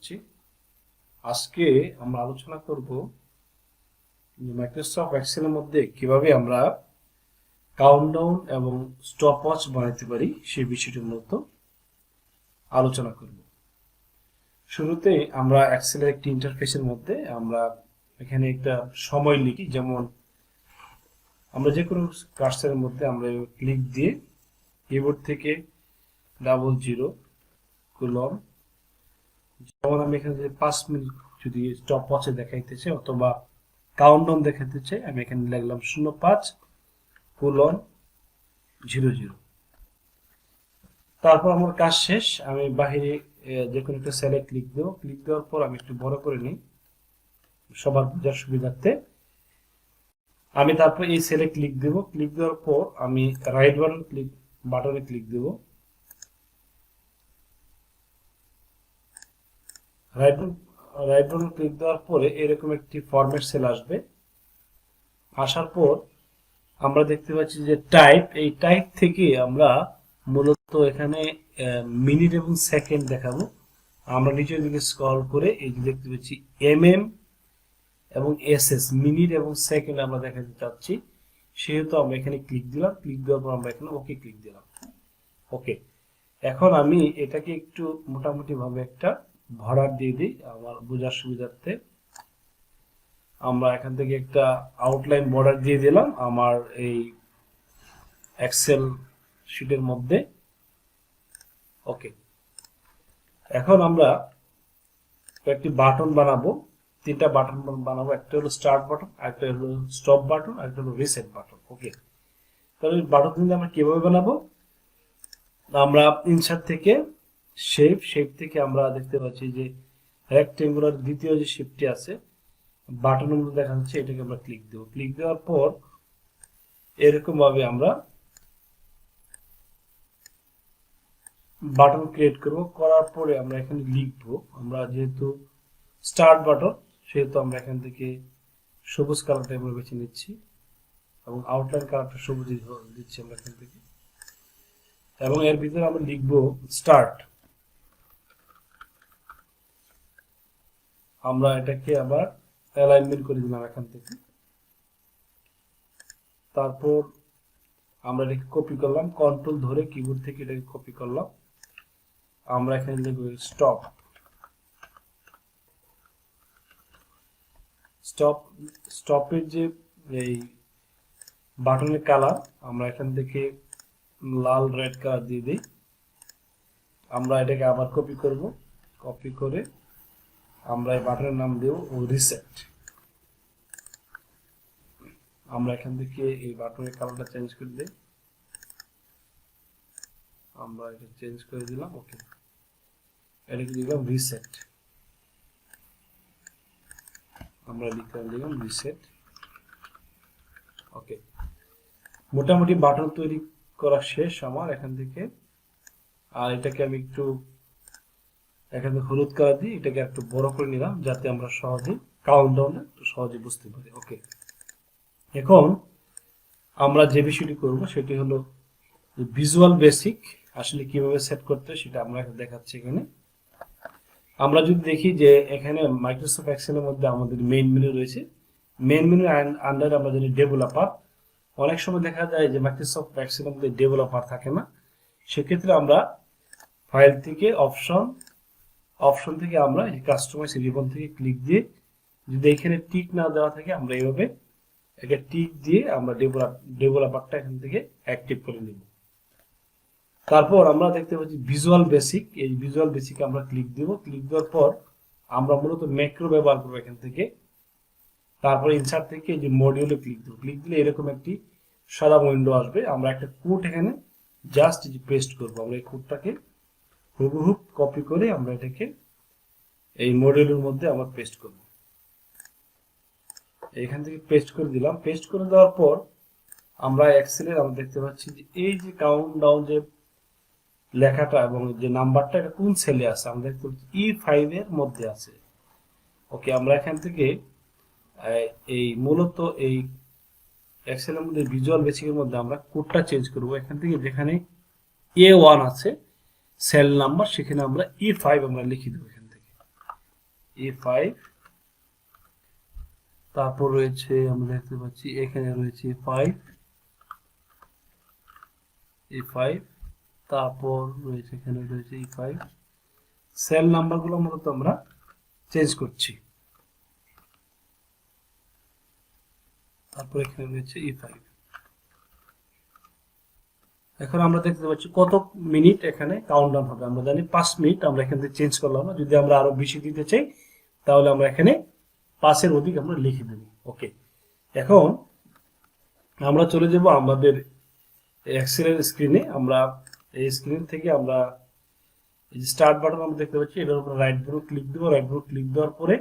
করছি। আজকে আমরা আলোচনা করব মাইক্রোসফট এক্সেলের মধ্যে কিভাবে আমরা কাউন্টডাউন এবং স্টপওয়াচ বানাতে পারি সেই বিষয়টি মূলত আলোচনা করব। শুরুতে আমরা এক্সেলের একটি ইন্টারফেসের মধ্যে আমরা এখানে একটা সময় লিখি, যেমন আমরা যে কোনো কার্সারের মধ্যে আমরা ক্লিক দিয়ে কিবোর্ড থেকে 00 কোলন, যেমন আমি এখানে 5 মিনিট যদি স্টপ ওয়াচে দেখাইতে চাই অথবা কাউন্টডাউন দেখাতে চাই, আমি এখানে লিখলাম 05:00। তারপর আমার কাজ শেষ। আমি বাহিরে যে কোনো একটা সেলে ক্লিক দেবো। ক্লিক দেওয়ার পর আমি একটু বড় করে নিই সবার বোঝার সুবিধার্থে। আমি তারপর এই সেলে ক্লিক দেব। ক্লিক দেওয়ার পর আমি রাইট বাটনে ক্লিক দেব। রাইট বাটন ক্লিক দেওয়ার পরে এরকম একটি ফরম্যাট সেল আসবে। আসার পর আমরা দেখতে পাচ্ছি যে টাইপ, এই টাইপ থেকে আমরা মূলত এখানে মিনিট এবং সেকেন্ড দেখাবো। আমরা নিচের দিকে স্ক্রল করে এই যে দেখতে পাচ্ছি এমএম এবং এসএস, মিনিট এবং সেকেন্ড আমরা দেখাতে চাচ্ছি, সেহেতু আমরা এখানে ক্লিক দিলাম। ক্লিক দেওয়ার পর আমরা এখানে ওকে ক্লিক দিলাম। ওকে, এখন আমি এটাকে একটু মোটামুটি ভাবে একটা ভরাট দিয়ে দিই আমার বোঝার সুবিধার্থে। আমরা এখান থেকে একটা আউটলাইন বর্ডার দিয়ে দিলাম আমার এই এক্সেল শিটের মধ্যে। ওকে, এখন আমরা কয়েকটি বাটন বানাবো, 3টা বাটন বানাবো। একটা হলো স্টার্ট বাটন, একটা হলো স্টপ বাটন, আর একটা হলো রিসেট বাটন। ওকে, তাহলে বাটন কিন্তু আমরা কিভাবে বানাবো? আমরা ইনসার্ট থেকে শেপ থেকে আমরা দেখতে পাচ্ছি যে রেক্টেঙ্গুলার দ্বিতীয় যে শেপটি আছে বাটনের মধ্যে দেখা যাচ্ছে, এটাকে আমরা ক্লিক দেব। ক্লিক দেওয়ার পর এরকম ভাবে আমরা বাটন ক্রিয়েট করব। করার পরে আমরা এখানে লিখবো, আমরা যেহেতু স্টার্ট বাটন সেহেতু আমরা এখান থেকে সবুজ কালারটা আমরা বেছে নিচ্ছি এবং আউটলাইন কালারটা সবুজ দিচ্ছি আমরা এখান থেকে, এবং এর ভিতরে আমরা লিখবো স্টার্ট। আমরা এটাকে আবার অ্যালাইনমেন্ট করে দিলাম এখান থেকে। তারপর আমরা এটাকে কপি করলাম, কন্ট্রোল ধরে কিবোর্ড থেকে এটাকে কপি করলাম। আমরা এখানে লিখব স্টপের যে এই বাটনের কালার আমরা এখান থেকে লাল রেড কালার দিয়ে দিই। আমরা এটাকে আবার কপি করব, কপি করে আমরা এই বাটনের নাম দেব রিসেট। আমরা এখান থেকে এই বাটনের কালারটা চেঞ্জ করে দিই, আমরা এটা চেঞ্জ করে দিলাম। ওকে, এটাকে দিলাম রিসেট, আমরা দিলাম রিসেট। ওকে, মোটামুটি বাটন তৈরি করা শেষ আমার এখান থেকে। আর এটাকে আমি একটু এখানে হলুদ কালার দিই, এটাকে একটু বড় করে নিলাম যাতে আমরা সহজে কাউন্টডাউনে সহজে বুঝতে পারি। ওকে, এখন আমরা যে বিষয়টি করব সেটি হলো ভিজুয়াল বেসিক আসলে কিভাবে সেট করতে সেটা আমরা দেখাচ্ছি এখানে। আমরা যদি দেখি যে এখানে মাইক্রোসফট এক্সেলের মধ্যে আমাদের মেইন মেনু রয়েছে। মেইন মেনু আন্ডারে আমরা যদি ডেভেলপার, অনেক সময় দেখা যায় যে মাইক্রোসফট এক্সেলের মধ্যে ডেভেলপার থাকে না, সেক্ষেত্রে আমরা ফাইল থেকে অপশন থেকে আমরা এই কাস্টমাইজ রিবন থেকে ক্লিক দিয়ে যদি এখানে টিক না দেওয়া থাকে আমরা এইভাবে একটা টিক দিয়ে আমরা ডেভেলপারটা এখান থেকে অ্যাক্টিভ করে নেব। তারপর আমরা দেখতে পাচ্ছি ভিজুয়াল বেসিক, এই ভিজুয়াল বেসিক আমরা ক্লিক দেব। ক্লিক দেওয়ার পর আমরা মূলত ম্যাক্রো ব্যবহার করবো এখান থেকে। তারপর ইনসার্ট থেকে এই যে মডিউলে ক্লিক দেব। ক্লিক দিলে এরকম একটি সাদা উইন্ডো আসবে। আমরা একটা কোড এখানে জাস্ট পেস্ট করবো। আমরা এই কোডটাকে হুবহু কপি করে আমরা এটাকে এই মডিউলের মধ্যে আবার পেস্ট করব। এখান থেকে পেস্ট করে দিলাম। পেস্ট করে দেওয়ার পর আমরা এক্সেলের আমরা দেখতে পাচ্ছি যে এই যে কাউন্টডাউন যে লেখাটা এবং যে নাম্বারটা এটা কোন সেলে আছে আমরা দেখতে পাচ্ছি E5 এর মধ্যে আছে। ওকে, আমরা এখান থেকে এই মূলত এই এক্সেলের মধ্যে ভিজুয়াল বেসিকের মধ্যে আমরা কোডটা চেঞ্জ করব। এখান থেকে যেখানে A1 আছে সেল নাম্বার সেখানে আমরা E5 আমরা লিখে দেব এখান থেকে। A5, তারপর রয়েছে আমরা দেখতে পাচ্ছি এখানে রয়েছে A5, তারপর রয়েছে এখানে রয়েছে E5। সেল নাম্বারগুলো মূলত আমরা চেঞ্জ করছি। তারপর এখানে রয়েছে E5। এখন আমরা দেখতে পাচ্ছি কত মিনিট এখানে কাউন্টডাউন হবে। আমরা জানি 5 মিনিট, আমরা এখান থেকে চেঞ্জ করলাম না। যদি আমরা আরো বেশি দিতে চাই তাহলে আমরা এখানে 5-এর অধিক আমরা লিখে দেব। ওকে, এখন আমরা চলে যাব আমাদের এক্সেলের স্ক্রিনে। আমরা এই স্ক্রিন থেকে আমরা এই যে স্টার্ট বাটন আমরা দেখতে পাচ্ছি, এটার উপর রাইট বাটন ক্লিক দেব। রাইট বাটন ক্লিক দেওয়ার পরে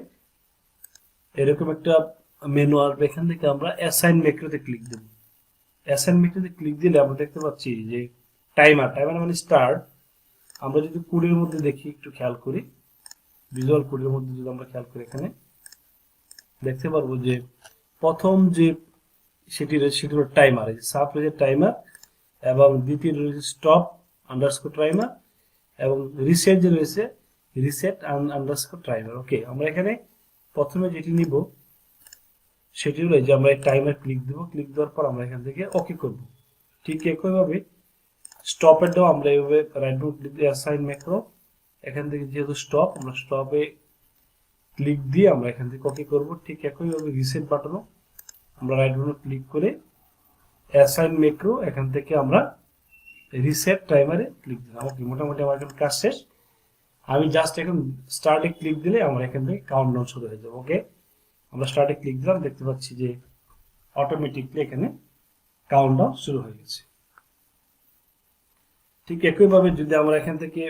এরকম একটা মেনু আসবে, এখান থেকে আমরা অ্যাসাইন ম্যাক্রোতে ক্লিক দেব। অ্যাসাইন ম্যাক্রোতে ক্লিক দিলে আমরা দেখতে পাচ্ছি যে টাইমার মানে স্টার্ট। আমরা যদি কোডের মধ্যে দেখি, একটু খেয়াল করি, ভিজুয়াল কোডের মধ্যে যদি আমরা খেয়াল করি, এখানে দেখতে পারবো যে প্রথম যে সেটি হলো টাইমার, এই সাব রয়েছে টাইমার, এবং দ্বিতীয় রয়েছে স্টপ আন্ডারস্কোর টাইমার, এবং রিসেট যে রয়েছে রিসেট আন্ডারস্কোর টাইমার। ওকে, আমরা এখানে প্রথমে যেটি নিব সেটি হলো যে আমরা এই টাইমার ক্লিক দেব। ক্লিক দেওয়ার পর আমরা এখান থেকে ওকে করব। ঠিক একইভাবে স্টপেরটাও আমরা এইভাবে রাইট বাটন ক্লিক দিয়ে অ্যাসাইন ম্যাক্রো, এখান থেকে যেহেতু স্টপ, আমরা স্টপে ক্লিক দিয়ে আমরা এখান থেকে ওকে করব। ঠিক একইভাবে রিসেট বাটনও আমরা রাইট বাটন ক্লিক করে অ্যাসাইন ম্যাক্রো, এখান থেকে আমরা রিসেট টাইমারে ক্লিক দিলাম। ওকে, মোটামুটি আমার এখন কাজ শেষ। আমি জাস্ট এখন স্টার্টে ক্লিক দিলে আমার এখান থেকে কাউন্টডাউন শুরু হয়ে যাবে। ওকে, আমরা স্টার্টে ক্লিক দিলাম, দেখতে পাচ্ছি যে অটোমেটিকলি এখানে কাউন্টডাউন শুরু হয়ে গেছে। ঠিক একইভাবে যদি আমরা এখান থেকে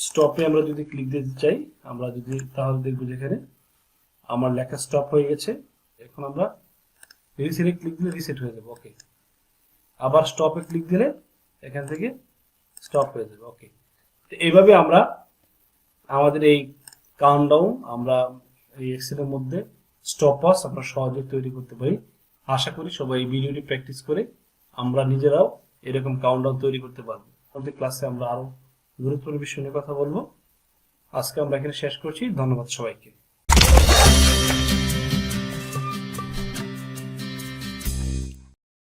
স্টপে আমরা যদি ক্লিক দিতে চাই, আমরা যদি তাহলে দেখবো যেখানে আমার লেখা স্টপ হয়ে গেছে। এখন আমরা রিসেটে ক্লিক দিলে রিসেট হয়ে যাবে। ওকে, আবার স্টপে ক্লিক দিলে এখান থেকে স্টপ হয়ে যাবে। ওকে, তো এইভাবে আমরা আমাদের এই কাউন্টডাউন আমরা এই এক্সেলের মধ্যে স্টপওয়াচ আমরা সহজে তৈরি করতে পারি। আশা করি সবাই এই ভিডিওটি প্র্যাকটিস করে আমরা নিজেরাও এরকম কাউন্টডাউন তৈরি করতে পারবো। পরবর্তী ক্লাসে আমরা আরো গুরুত্বপূর্ণ বিষয় নিয়ে কথা বলবো। আজকে আমরা এখানে শেষ করছি। ধন্যবাদ সবাইকে।